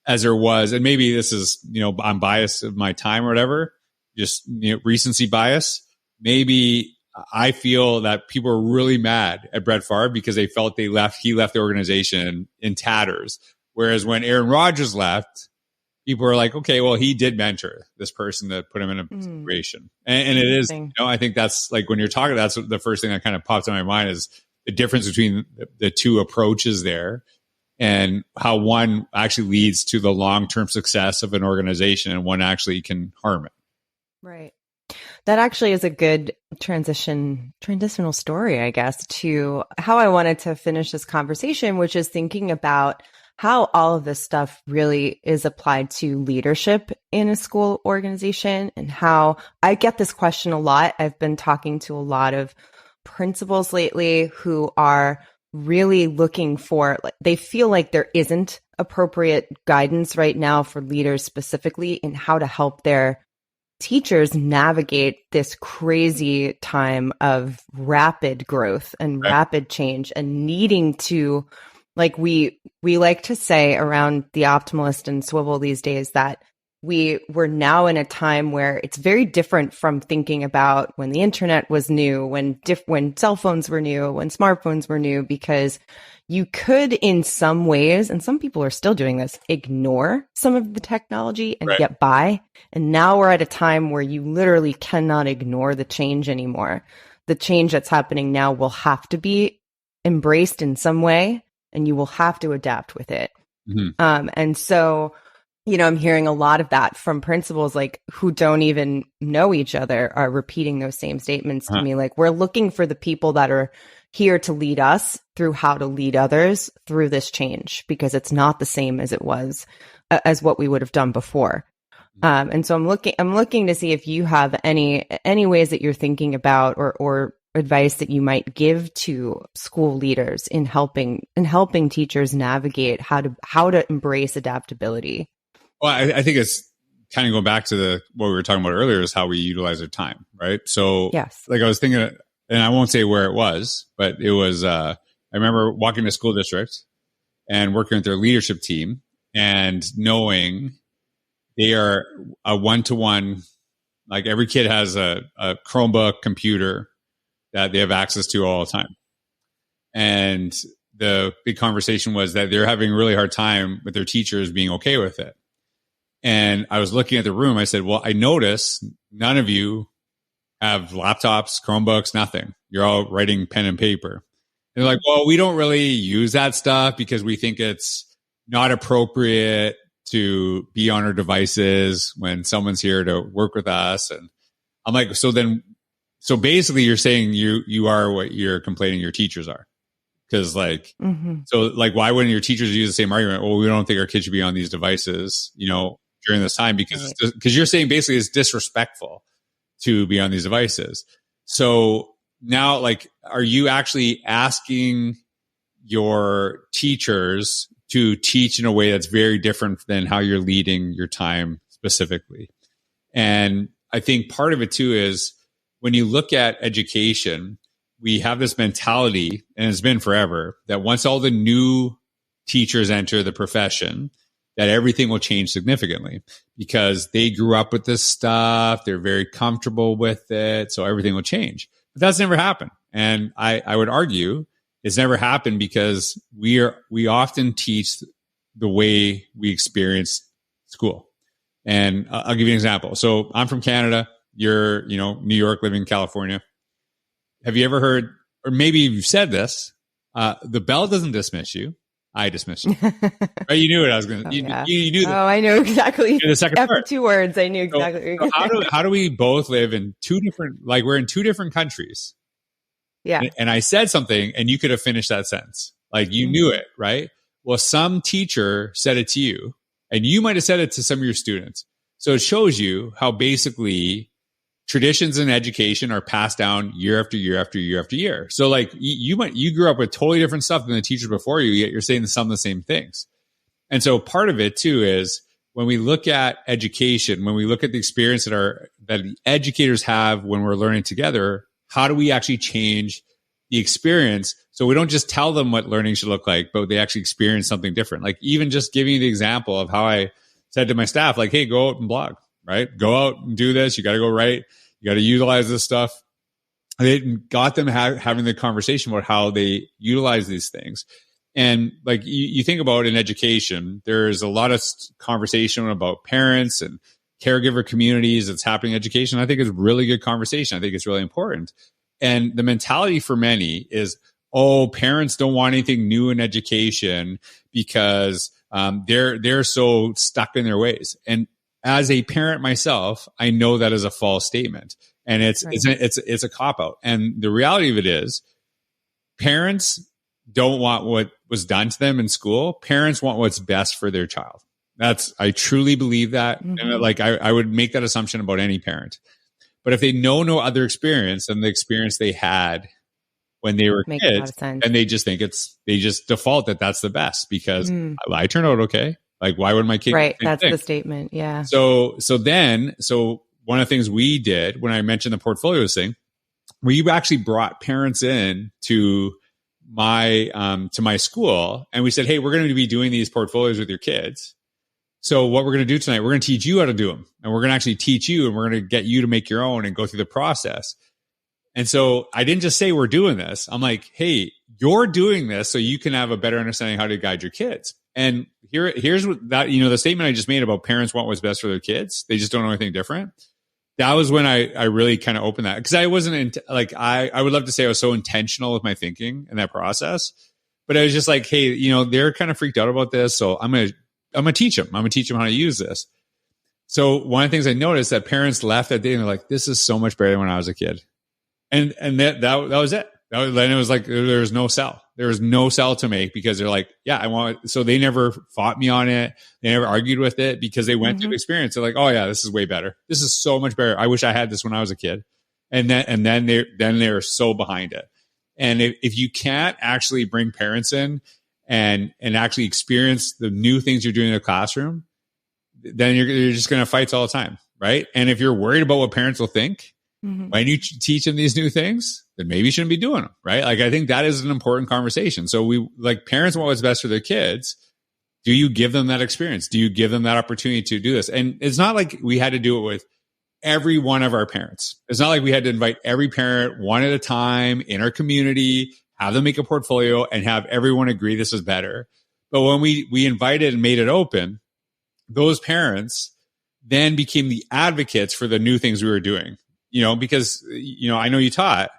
as there was. And maybe this is, I'm biased of my time or whatever, just, recency bias. Maybe I feel that people are really mad at Brett Favre because they felt he left the organization in tatters. Whereas when Aaron Rodgers left, people are like, okay, well, he did mentor this person to put him in a situation. And it is, I think that's when you're talking, that's the first thing that kind of pops in my mind is the difference between the two approaches there and how one actually leads to the long-term success of an organization and one actually can harm it. Right. That actually is a good transitional story, I guess, to how I wanted to finish this conversation, which is thinking about how all of this stuff really is applied to leadership in a school organization, and how I get this question a lot. I've been talking to a lot of principals lately who are really looking for, they feel like there isn't appropriate guidance right now for leaders specifically in how to help their teachers navigate this crazy time of rapid growth and rapid change, and needing to, we like to say around the Optimalist and Swivel these days that we're now in a time where it's very different from thinking about when the internet was new, when cell phones were new, when smartphones were new, because you could, in some ways, and some people are still doing this, ignore some of the technology and get by. And now we're at a time where you literally cannot ignore the change anymore. The change that's happening now will have to be embraced in some way, and you will have to adapt with it. And so, I'm hearing a lot of that from principals who don't even know each other are repeating those same statements to me. We're looking for the people that are here to lead us through how to lead others through this change, because it's not the same as it was as what we would have done before. And so I'm looking to see if you have any ways that you're thinking about or advice that you might give to school leaders in helping teachers navigate how to embrace adaptability. Well, I think it's kind of going back to what we were talking about earlier is how we utilize our time, right? So yes, I was thinking, and I won't say where it was, but it was, I remember walking to school district and working with their leadership team and knowing they are a one-to-one, every kid has a Chromebook computer, that they have access to all the time. And the big conversation was that they're having a really hard time with their teachers being okay with it. And I was looking at the room. I said, well, I notice none of you have laptops, Chromebooks, nothing. You're all writing pen and paper. And they're like, well, we don't really use that stuff because we think it's not appropriate to be on our devices when someone's here to work with us. And I'm like, so basically you're saying you are what you're complaining your teachers are. Cause like, so like, why wouldn't your teachers use the same argument? Well, we don't think our kids should be on these devices, during this time because you're saying basically it's disrespectful to be on these devices. So now, like, are you actually asking your teachers to teach in a way that's very different than how you're leading your time specifically? And I think part of it too is when you look at education, we have this mentality, and it's been forever, that once all the new teachers enter the profession, that everything will change significantly because they grew up with this stuff. They're very comfortable with it. So everything will change. But that's never happened. And I would argue it's never happened because we often teach the way we experience school. And I'll give you an example. So I'm from Canada. You're, New York, living in California. Have you ever heard, or maybe you've said this, the bell doesn't dismiss you. I dismiss you. Right? You knew what I was going to, you knew that. Oh, I know exactly. The second After part. 2 words, I knew exactly. So how do we both live in we're in 2 different countries. Yeah. And I said something and you could have finished that sentence. Like you knew it, right? Well, some teacher said it to you and you might have said it to some of your students. So it shows you how basically traditions in education are passed down year after year after year after year. So like you grew up with totally different stuff than the teachers before you, yet you're saying some of the same things. And so part of it too is when we look at education, when we look at the experience that the educators have when we're learning together, how do we actually change the experience so we don't just tell them what learning should look like, but they actually experience something different? Like even just giving you the example of how I said to my staff, like, hey, go out and blog, right? Go out and do this. You got to go write. You got to utilize this stuff. It got them having the conversation about how they utilize these things. And like you think about in education, there's a lot of conversation about parents and caregiver communities that's happening in education. I think it's really good conversation. I think it's really important. And the mentality for many is, oh, parents don't want anything new in education because they're so stuck in their ways. And as a parent myself, I know that is a false statement, and it's a cop out. And the reality of it is, parents don't want what was done to them in school. Parents want what's best for their child. I truly believe that, and like I would make that assumption about any parent. But if they know no other experience than the experience they had when they were kids, and they just think they just default that that's the best because I turned out okay. Like, why would my kid? Right. That's the statement. Yeah. So one of the things we did when I mentioned the portfolios thing, we actually brought parents in to my school and we said, hey, we're going to be doing these portfolios with your kids. So what we're going to do tonight, we're going to teach you how to do them, and we're going to actually teach you, and we're going to get you to make your own and go through the process. And so I didn't just say we're doing this. I'm like, hey, you're doing this so you can have a better understanding how to guide your kids. And here's what that, the statement I just made about parents want what's best for their kids. They just don't know anything different. That was when I really kind of opened that, because I wasn't I would love to say I was so intentional with my thinking in that process, but I was just like, hey, they're kind of freaked out about this. So I'm going to teach them. I'm going to teach them how to use this. So one of the things I noticed that parents left that day and they're like, this is so much better than when I was a kid. And that was it. Then it was like, there was no sell. There was no sell to make because they're like, yeah, I want it. So they never fought me on it. They never argued with it because they went through the experience. They're like, oh yeah, this is way better. This is so much better. I wish I had this when I was a kid. And then they're so behind it. And if you can't actually bring parents in and actually experience the new things you're doing in the classroom, then you're just going to fight all the time. Right. And if you're worried about what parents will think, when you teach them these new things, then maybe you shouldn't be doing them, right? Like, I think that is an important conversation. So parents want what's best for their kids. Do you give them that experience? Do you give them that opportunity to do this? And it's not like we had to do it with every one of our parents. It's not like we had to invite every parent one at a time in our community, have them make a portfolio and have everyone agree this is better. But when we invited and made it open, those parents then became the advocates for the new things we were doing, because, I know you taught.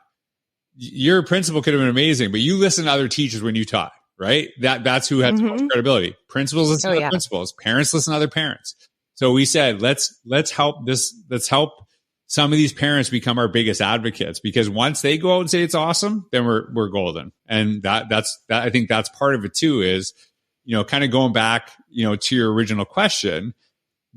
Your principal could have been amazing, but you listen to other teachers when you taught, right? That's who has the most credibility. Principals listen to other principals. Parents listen to other parents. So we said, let's help some of these parents become our biggest advocates, because once they go out and say it's awesome, then we're golden. And I think that's part of it too, is, kind of going back, to your original question,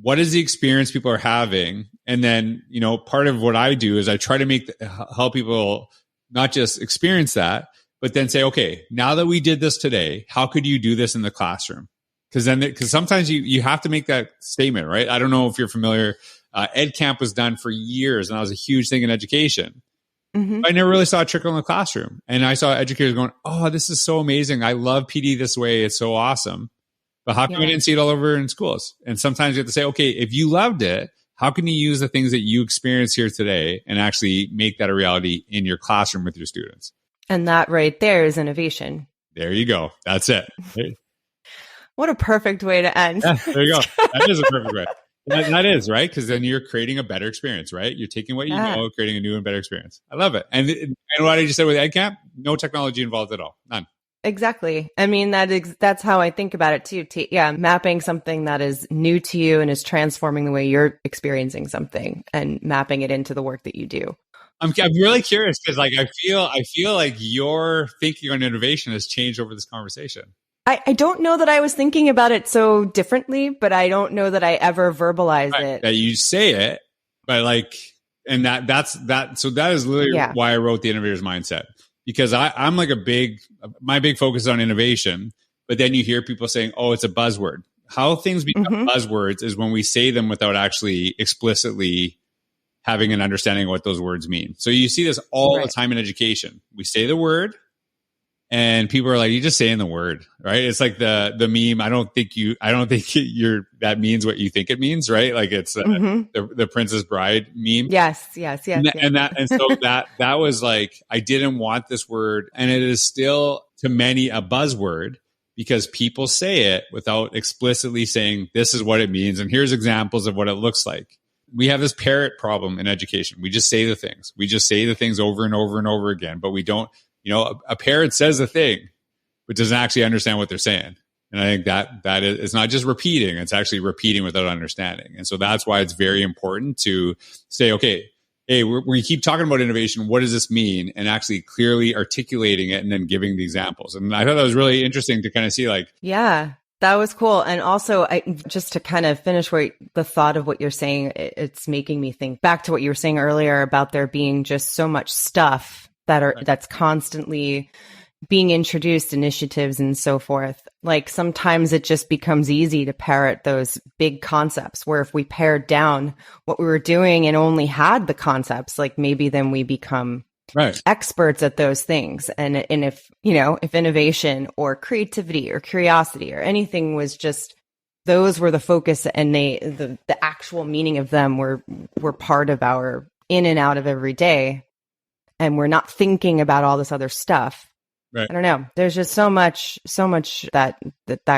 what is the experience people are having? And then, part of what I do is I try to help people not just experience that, but then say, okay, now that we did this today, how could you do this in the classroom? Because sometimes you have to make that statement, right? I don't know if you're familiar. EdCamp was done for years, and that was a huge thing in education. I never really saw it trickle in the classroom. And I saw educators going, oh, this is so amazing. I love PD this way. It's so awesome. But how come we didn't see it all over in schools? And sometimes you have to say, okay, if you loved it, how can you use the things that you experience here today and actually make that a reality in your classroom with your students? And that right there is innovation. There you go. That's it. What a perfect way to end. Yeah, there you go. That is a perfect way. That is, right? Because then you're creating a better experience, right? You're taking what you know, creating a new and better experience. I love it. And what I just said with EdCamp, no technology involved at all. None. Exactly. I mean, that's how I think about it too. Mapping something that is new to you and is transforming the way you're experiencing something and mapping it into the work that you do. I'm really curious because I feel like your thinking on innovation has changed over this conversation. I don't know that I was thinking about it so differently, but I don't know that I ever verbalized it. That you say it, but that's that. So that is literally why I wrote the Innovator's Mindset, because I'm like my big focus is on innovation, but then you hear people saying, oh, it's a buzzword. How things become buzzwords is when we say them without actually explicitly having an understanding of what those words mean. So you see this all the time in education. We say the word, and people are like, "You're just saying the word, right?" It's like the meme. I don't think that means what you think it means, right? Like it's the Princess Bride meme. Yes. And so that was like, I didn't want this word, and it is still to many a buzzword because people say it without explicitly saying this is what it means, and here's examples of what it looks like. We have this parrot problem in education. We just say the things. We just say the things over and over and over again, but we don't. A parrot says a thing, but doesn't actually understand what they're saying. And I think that is, it's not just repeating, it's actually repeating without understanding. And so that's why it's very important to say, okay, hey, we keep talking about innovation. What does this mean? And actually clearly articulating it and then giving the examples. And I thought that was really interesting to kind of see yeah, that was cool. And also just to kind of finish the thought of what you're saying, it's making me think back to what you were saying earlier about there being just so much stuff that's constantly being introduced, initiatives and so forth. Like sometimes it just becomes easy to parrot those big concepts, where if we pared down what we were doing and only had the concepts, like maybe then we become experts at those things. And if innovation or creativity or curiosity or anything was just, those were the focus, and the actual meaning of them were part of our in and out of every day. And we're not thinking about all this other stuff. Right. I don't know. There's just so much that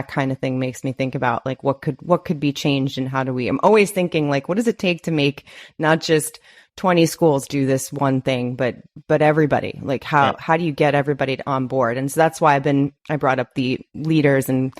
kind of thing makes me think about like what could be changed, and how do we? I'm always thinking like, what does it take to make not just 20 schools do this one thing, but everybody? Like how do you get everybody on board? And so that's why I brought up the leaders and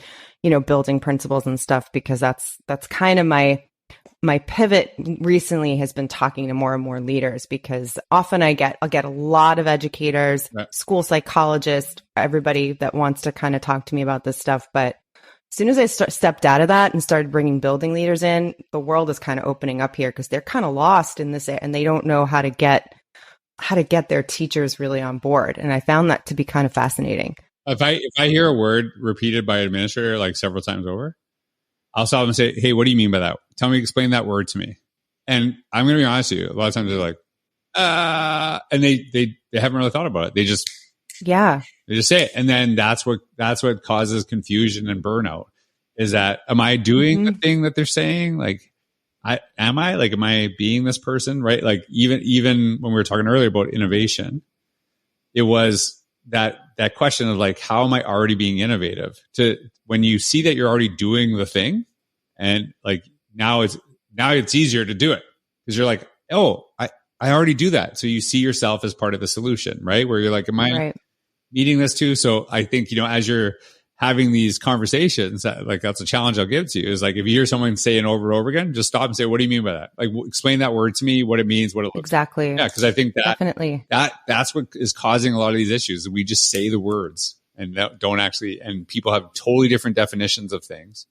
building principles and stuff, because that's kind of my pivot recently has been talking to more and more leaders, because often I'll get a lot of educators, school psychologists, everybody that wants to kind of talk to me about this stuff. But as soon as I stepped out of that and started bringing building leaders in, the world is kind of opening up here, because they're kind of lost in this, and they don't know how to get their teachers really on board. And I found that to be kind of fascinating. If I hear a word repeated by an administrator like several times over, I'll stop them and say, hey, what do you mean by that? Explain that word to me. And I'm going to be honest with you. A lot of times they're like, and they haven't really thought about it. They just say it. And then that's what causes confusion and burnout, is that, am I doing the thing that they're saying? Like, am I being this person? Right. Like even when we were talking earlier about innovation, it was that question of like, how am I already being innovative? To when you see that you're already doing the thing, and like now it's easier to do it because you're like, oh, I already do that. So you see yourself as part of the solution, right? Where you're like, am I needing this too? So I think, as you're having these conversations, that's a challenge I'll give to you is like, if you hear someone say it over and over again, just stop and say, what do you mean by that? Like, explain that word to me, what it means, what it looks exactly. like. Yeah. Cause I think definitely that's what is causing a lot of these issues. We just say the words and don't actually, and people have totally different definitions of things.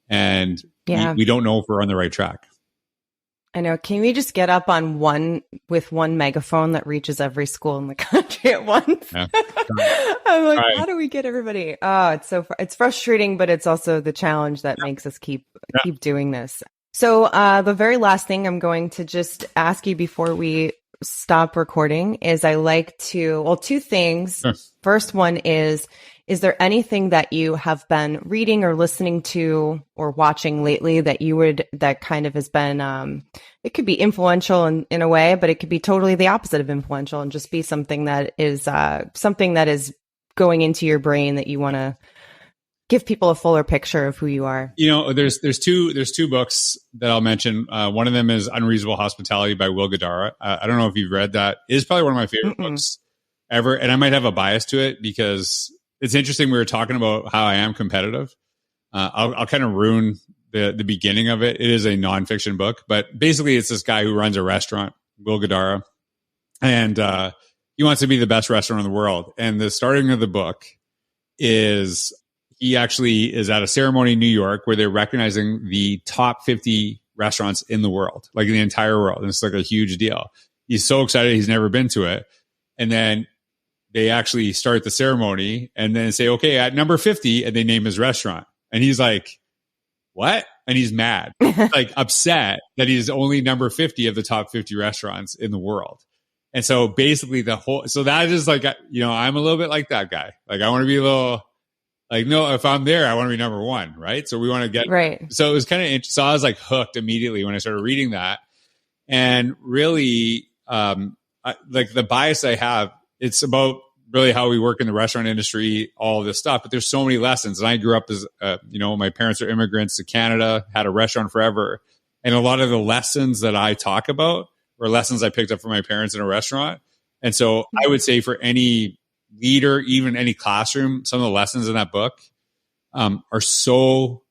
And we don't know if we're on the right track. I know. Can we just get up on one megaphone that reaches every school in the country at once? Yeah. I'm like, how do we get everybody? Oh, it's frustrating, but it's also the challenge that makes us keep doing this. So the very last thing I'm going to just ask you before we stop recording is I like to, two things. Sure. First one is there anything that you have been reading or listening to or watching lately that kind of has been, it could be influential in a way, but it could be totally the opposite of influential and just be something that is going into your brain that you want to give people a fuller picture of who you are. There's two books that I'll mention. One of them is Unreasonable Hospitality by Will Guidara. I don't know if you've read that. It is probably one of my favorite books ever. And I might have a bias to it because it's interesting. We were talking about how I am competitive. I'll kind of ruin the beginning of it. It is a nonfiction book, but basically it's this guy who runs a restaurant, Will Guidara, and he wants to be the best restaurant in the world. And the starting of the book is he actually is at a ceremony in New York where they're recognizing the top 50 restaurants in the world, like in the entire world. And it's like a huge deal. He's so excited. He's never been to it. And then they actually start the ceremony and then say, okay, at number 50, and they name his restaurant. And he's like, what? And he's mad, like upset that he's only number 50 of the top 50 restaurants in the world. And so basically so that is like, I'm a little bit like that guy. Like I want to be a little like, no, if I'm there, I want to be number one. Right. So we want to get right. So it was kind of interesting. So I was like hooked immediately when I started reading that. And really, like the bias I have, it's about really how we work in the restaurant industry, all of this stuff. But there's so many lessons. And I grew up as, my parents are immigrants to Canada, had a restaurant forever. And a lot of the lessons that I talk about were lessons I picked up from my parents in a restaurant. And so I would say for any leader, even any classroom, some of the lessons in that book are so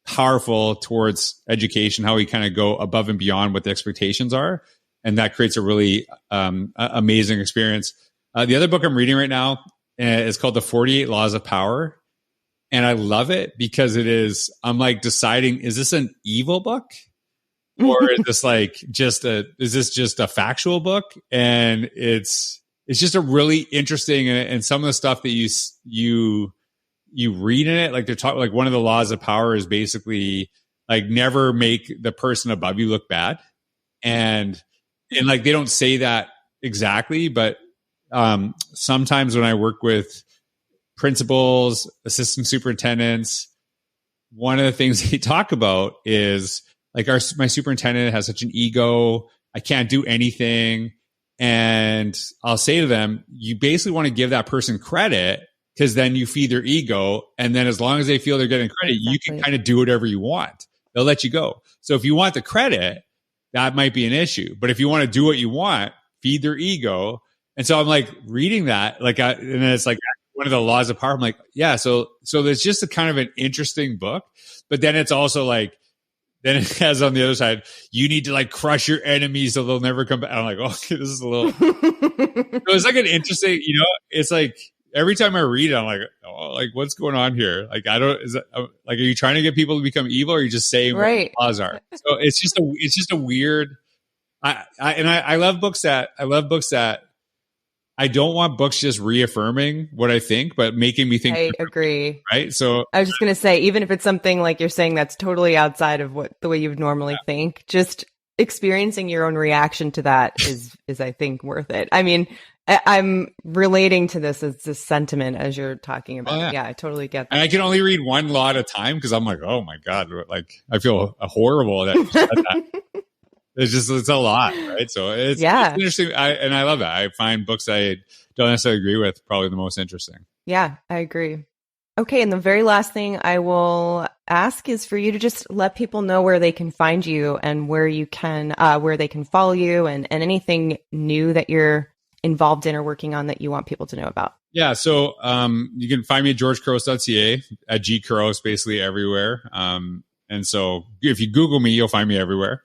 powerful towards education, how we kind of go above and beyond what the expectations are. And that creates a really amazing experience. The other book I'm reading right now is called The 48 Laws of Power. And I love it because I'm like deciding, is this an evil book? Or is this like is this just a factual book? And it's just a really interesting, and some of the stuff that you read in it, like they're talking, like one of the laws of power is basically like never make the person above you look bad. And like, they don't say that exactly, but sometimes when I work with principals, assistant superintendents, one of the things they talk about is like my superintendent has such an ego. I can't do anything. And I'll say to them, you basically want to give that person credit because then you feed their ego. And then as long as they feel they're getting credit, you can kind of do whatever you want. They'll let you go. So if you want the credit, that might be an issue. But if you want to do what you want, feed their ego. And so I'm like reading that, and then it's like one of the laws of power. I'm like, yeah. So there's just a kind of an interesting book, but then it's also like, then it has on the other side, you need to like crush your enemies so they'll never come back. I'm like, okay, this is a little, so it's like an interesting, it's like every time I read it, I'm like, oh, like what's going on here? Like, are you trying to get people to become evil or are you just saying what the laws are? So it's just a weird, I love books that I don't want books just reaffirming what I think, but making me think. I agree. Right. So I was just going to say, even if it's something like you're saying that's totally outside of the way you would normally think, just experiencing your own reaction to that is I think worth it. I mean, I'm relating to this as this sentiment as you're talking about. Oh, yeah, I totally get that. And I can only read one law at a time because I'm like, oh my God, like I feel horrible that you said that. It's a lot, right? So it's interesting. I love that. I find books I don't necessarily agree with probably the most interesting. Yeah, I agree. Okay, and the very last thing I will ask is for you to just let people know where they can find you and where they can follow you and anything new that you're involved in or working on that you want people to know about. Yeah, so you can find me at georgecouros.ca, at Couros, basically everywhere. And so if you Google me, you'll find me everywhere,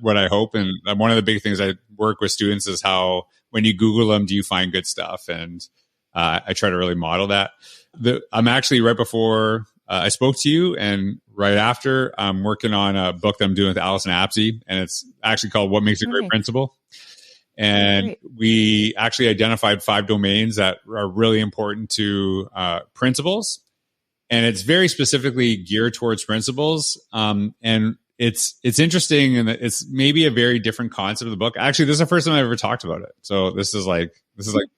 what I hope. And one of the big things I work with students is how when you Google them, do you find good stuff? And I try to really model that. I'm actually right before I spoke to you and right after, I'm working on a book that I'm doing with Allison Apsey, and it's actually called What Makes a Great Principal. And we actually identified 5 domains that are really important to principals. And it's very specifically geared towards principals. And it's interesting, and it's maybe a very different concept of the book. Actually, this is the first time I've ever talked about it. So this is like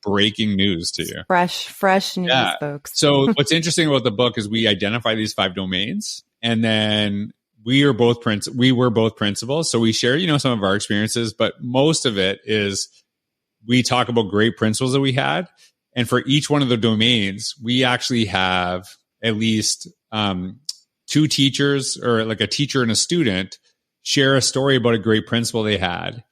breaking news to you. Fresh news, folks. So what's interesting about the book is we identify these 5 domains, and then we were both principals. So we share, some of our experiences, but most of it is we talk about great principles that we had. And for each one of the domains, we actually have at least 2 teachers, or like a teacher and a student, share a story about a great principle they had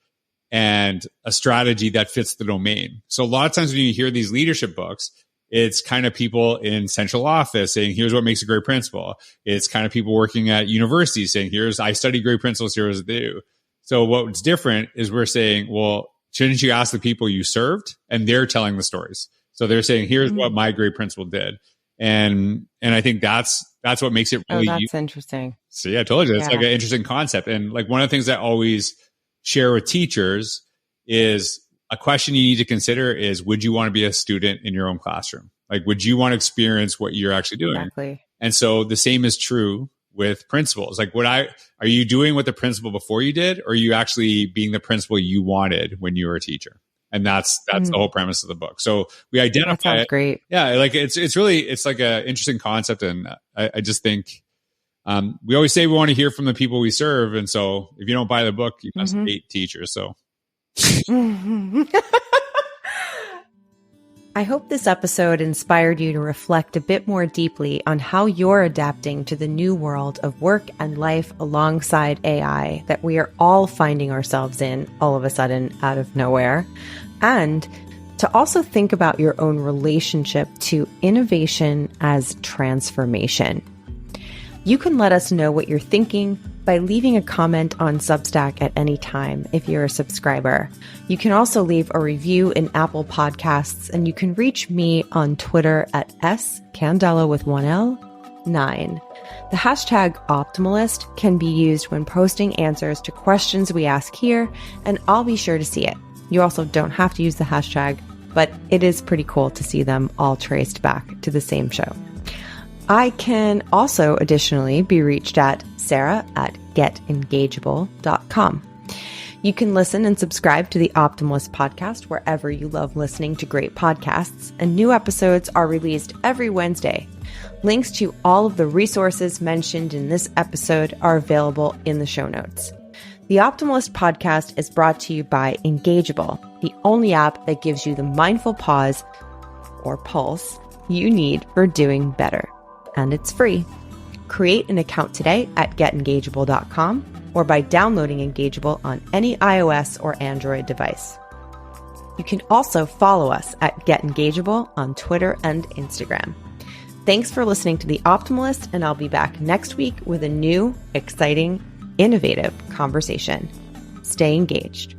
and a strategy that fits the domain. So a lot of times when you hear these leadership books, it's kind of people in central office saying, here's what makes a great principal. It's kind of people working at universities saying, I study great principles, here's what they do. So what's different is we're saying, well, shouldn't you ask the people you served? And they're telling the stories. So they're saying, here's what my great principal did. And I think that's what makes it really. Oh, that's interesting. See, I told you, it's like an interesting concept. And like one of the things I always share with teachers is a question you need to consider is, would you want to be a student in your own classroom? Like, would you want to experience what you're actually doing? Exactly. And so the same is true with principals. Like, are you doing what the principal before you did, or are you actually being the principal you wanted when you were a teacher? And that's the whole premise of the book. So we identify. That sounds great. Yeah, like it's like an interesting concept, and I just think we always say we want to hear from the people we serve, and so if you don't buy the book, you must hate teachers. So. I hope this episode inspired you to reflect a bit more deeply on how you're adapting to the new world of work and life alongside AI that we are all finding ourselves in all of a sudden out of nowhere, and to also think about your own relationship to innovation as transformation. You can let us know what you're thinking by leaving a comment on Substack at any time if you're a subscriber. You can also leave a review in Apple Podcasts, and you can reach me on Twitter at scandela with 1L9. The hashtag Optimalist can be used when posting answers to questions we ask here, and I'll be sure to see it. You also don't have to use the hashtag, but it is pretty cool to see them all traced back to the same show. I can also additionally be reached at sarah@getengageable.com. You can listen and subscribe to the Optimalist podcast wherever you love listening to great podcasts, and new episodes are released every Wednesday. Links to all of the resources mentioned in this episode are available in the show notes. The Optimalist podcast is brought to you by Engageable, the only app that gives you the mindful pause or pulse you need for doing better. And it's free. Create an account today at getengageable.com or by downloading Engageable on any iOS or Android device. You can also follow us at GetEngageable on Twitter and Instagram. Thanks for listening to The Optimalist, and I'll be back next week with a new, exciting, innovative conversation. Stay engaged.